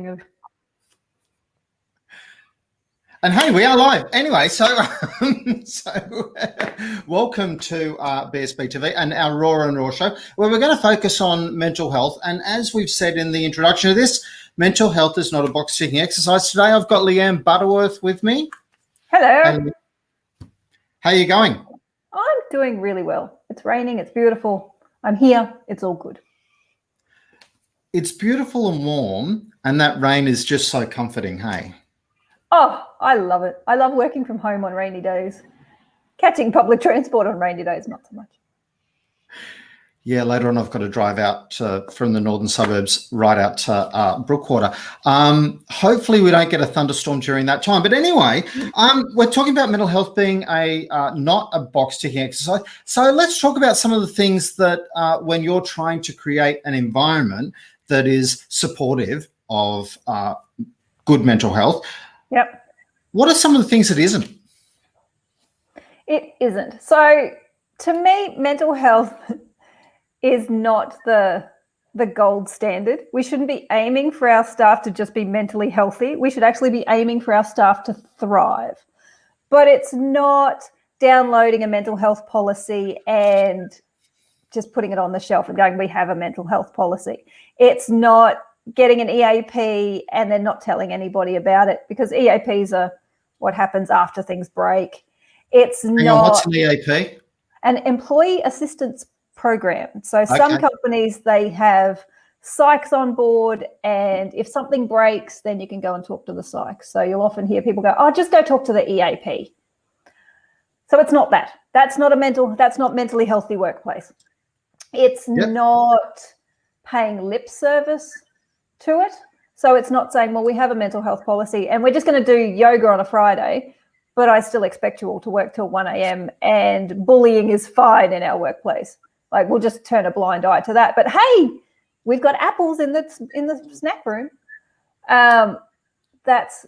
of. And hey, we are live. Anyway, so welcome to BSB TV and our Raw and Raw show, where we're going to focus on mental health. And as we've said in the introduction of this, mental health is not a box-ticking exercise. Today, I've got Leanne Butterworth with me. Hello. And how are you going? I'm doing really well. It's raining. It's beautiful. I'm here. It's all good. It's beautiful and warm, and that rain is just so comforting, hey? Oh, I love it. I love working from home on rainy days. Catching public transport on rainy days, not so much. Yeah, later on I've got to drive out from the northern suburbs right out to Brookwater. Hopefully we don't get a thunderstorm during that time. But anyway, we're talking about mental health being not a box-ticking exercise. So let's talk about some of the things that when you're trying to create an environment that is supportive of good mental health. Yep. What are some of the things it isn't? It isn't. So to me, mental health is not the gold standard. We shouldn't be aiming for our staff to just be mentally healthy. We should actually be aiming for our staff to thrive. But it's not downloading a mental health policy and just putting it on the shelf and going, we have a mental health policy. It's not getting an EAP and then not telling anybody about it, because EAPs are what happens after things break. It's What's an EAP? An employee assistance program. So some companies, they have psychs on board, and if something breaks, then you can go and talk to the psych. So you'll often hear people go, oh, just go talk to the EAP. So it's not that. That's not mentally healthy workplace. It's not paying lip service to it. So it's not saying, well, we have a mental health policy and we're just going to do yoga on a Friday, but I still expect you all to work till 1 a.m. and bullying is fine in our workplace. Like, we'll just turn a blind eye to that. But hey, we've got apples in the snack room. That's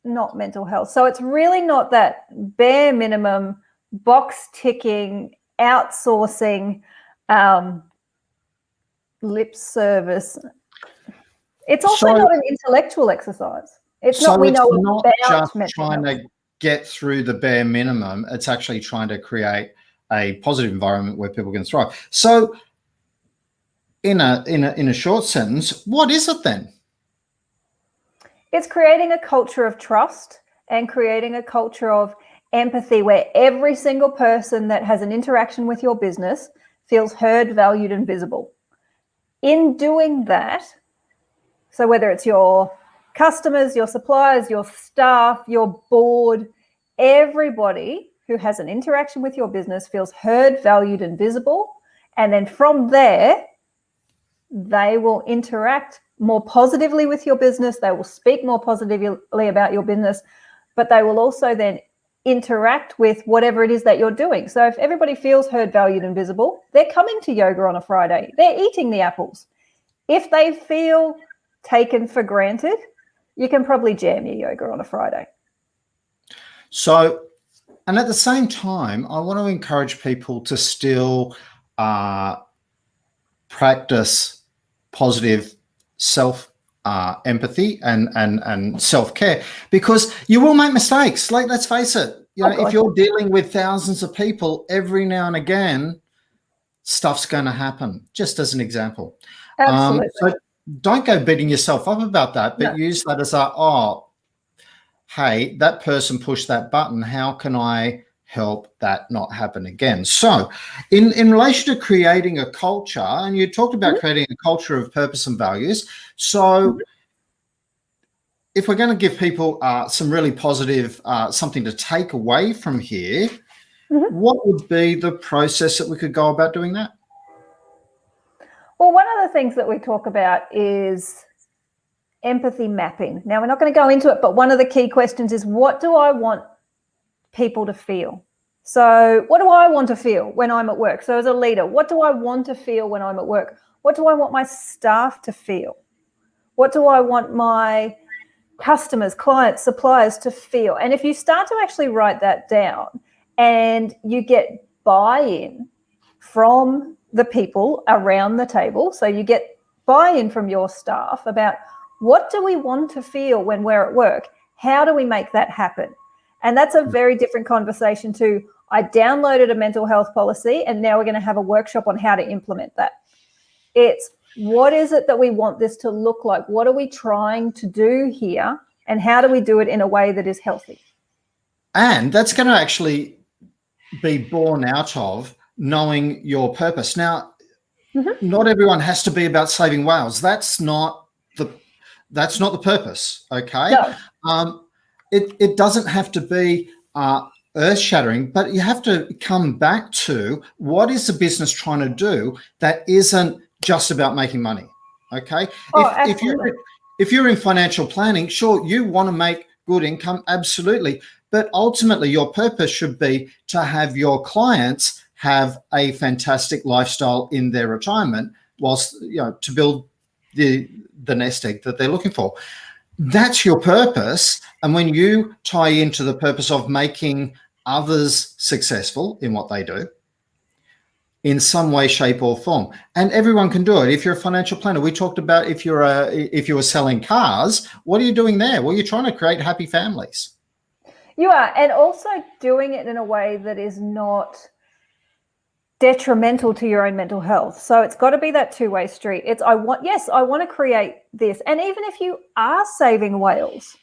not mental health. So it's really not that bare minimum box ticking, outsourcing, lip service. It's also not an intellectual exercise. It's not just trying to get through the bare minimum. It's actually trying to create a positive environment where people can thrive. So in a short sentence, what is it then? It's creating a culture of trust and creating a culture of empathy where every single person that has an interaction with your business feels heard, valued, and visible. In doing that, so whether it's your customers, your suppliers, your staff, your board, everybody who has an interaction with your business feels heard, valued, and visible. And then from there, they will interact more positively with your business. They will speak more positively about your business, but they will also then interact with whatever it is that you're doing. So if everybody feels heard, valued, and visible, they're coming to yoga on a Friday. They're eating the apples. If they feel taken for granted, you can probably jam your yoga on a Friday. So, and at the same time, I want to encourage people to still practice positive empathy and self-care, because you will make mistakes. Like, let's face it, if you're dealing with thousands of people, every now and again, stuff's going to happen, just as an example. Absolutely. So don't go beating yourself up about that, but use that as hey, that person pushed that button. How can I help that not happen again? So in relation to creating a culture, and you talked about creating a culture of purpose and values. So if we're going to give people some really positive, something to take away from here, what would be the process that we could go about doing that? Well, one of the things that we talk about is empathy mapping. Now, we're not going to go into it, but one of the key questions is, what do I want people to feel? So what do I want to feel when I'm at work? So as a leader, what do I want to feel when I'm at work? What do I want my staff to feel? What do I want my customers, clients, suppliers to feel? And if you start to actually write that down and you get buy-in from the people around the table, so you get buy-in from your staff about What do we want to feel when we're at work? How do we make that happen? And that's a very different conversation to, I downloaded a mental health policy and now we're going to have a workshop on how to implement that. It's, what is it that we want this to look like? What are we trying to do here? And how do we do it in a way that is healthy? And that's going to actually be born out of knowing your purpose. Now, not everyone has to be about saving whales. That's not the purpose. Okay. No. It doesn't have to be earth-shattering, but you have to come back to, what is the business trying to do that isn't just about making money? Okay. If you're in financial planning, sure, you want to make good income, absolutely. But ultimately, your purpose should be to have your clients have a fantastic lifestyle in their retirement, whilst, to build the nest egg that they're looking for. That's your purpose. And when you tie into the purpose of making others successful in what they do, in some way, shape, or form, and everyone can do it. If you're a financial planner, we talked about if you were selling cars, what are you doing there? Well, you're trying to create happy families. You are, and also doing it in a way that is not detrimental to your own mental health. So it's got to be that two-way street. It's, I want to create this. And even if you are saving whales,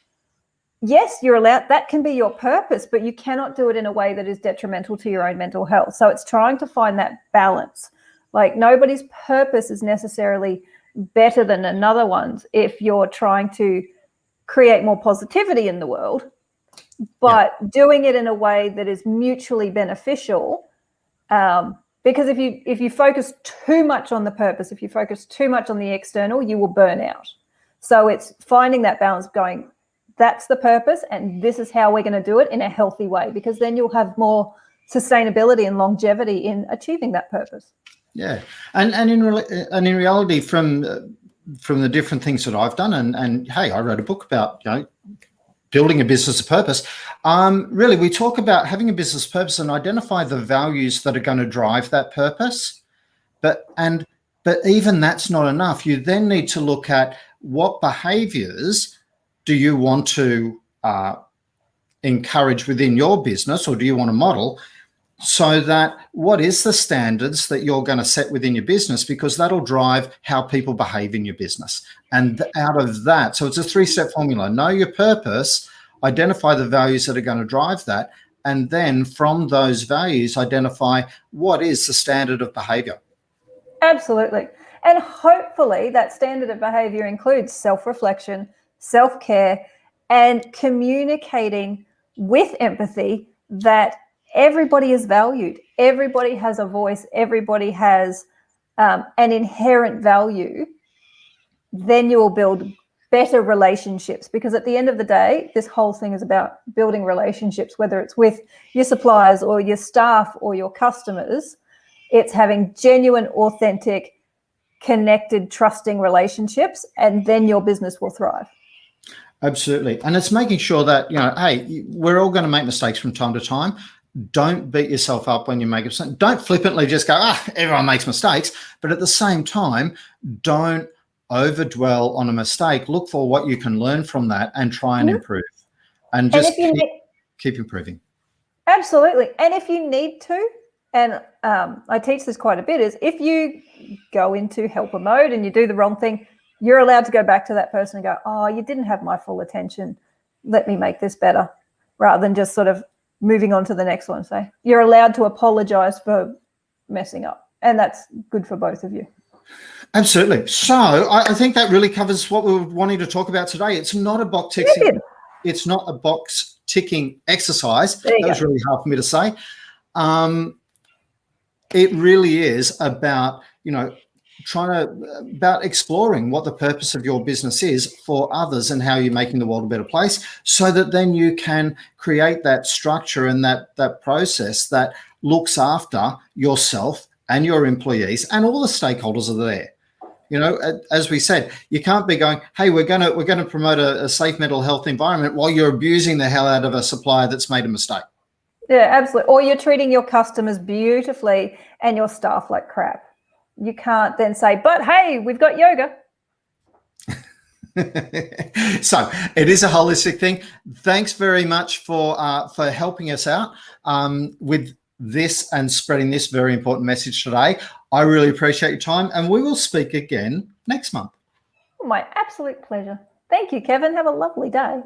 yes, you're allowed, that can be your purpose, but you cannot do it in a way that is detrimental to your own mental health. So it's trying to find that balance. Like, nobody's purpose is necessarily better than another one's if you're trying to create more positivity in the world, but doing it in a way that is mutually beneficial. Because if you focus too much on the purpose, if you focus too much on the external, you will burn out. So it's finding that balance, going, that's the purpose, and this is how we're going to do it in a healthy way, because then you'll have more sustainability and longevity in achieving that purpose. Yeah, and in reality, from the different things that I've done, and hey, I wrote a book about building a business of purpose. Really, we talk about having a business purpose and identify the values that are going to drive that purpose. But even that's not enough. You then need to look at, what behaviors do you want to encourage within your business, or do you want to model, so that what is the standards that you're going to set within your business, because that'll drive how people behave in your business. And out of that, so it's a 3-step formula: know your purpose, identify the values that are going to drive that, and then from those values, identify what is the standard of behavior. Absolutely. And hopefully that standard of behavior includes self-reflection, self-care, and communicating with empathy that everybody is valued. Everybody has a voice. Everybody has an inherent value. Then you will build better relationships, because at the end of the day, this whole thing is about building relationships, whether it's with your suppliers or your staff or your customers. It's having genuine, authentic, connected, trusting relationships, and then your business will thrive. Absolutely. And it's making sure that, hey, we're all going to make mistakes from time to time. Don't beat yourself up when you make a mistake. Don't flippantly just go, everyone makes mistakes. But at the same time, don't overdwell on a mistake. Look for what you can learn from that and try and improve. And just keep improving. Absolutely. And if you need to, and I teach this quite a bit, is if you go into helper mode and you do the wrong thing, you're allowed to go back to that person and go, oh, you didn't have my full attention. Let me make this better, rather than just sort of moving on to the next one. So you're allowed to apologize for messing up, and that's good for both of you. Absolutely. So I think that really covers what we were wanting to talk about today. It's not a box ticking. It's not a box ticking exercise. That was really hard for me to say. It really is about, about exploring what the purpose of your business is for others and how you're making the world a better place, so that then you can create that structure and that process that looks after yourself and your employees and all the stakeholders that are there. As we said, you can't be going, hey, we're going to promote a safe mental health environment while you're abusing the hell out of a supplier that's made a mistake. Yeah, absolutely. Or you're treating your customers beautifully and your staff like crap. You can't then say, but hey, we've got yoga. So it is a holistic thing. Thanks very much for helping us out with this and spreading this very important message today. I really appreciate your time, and we will speak again next month. My absolute pleasure. Thank you, Kevin. Have a lovely day.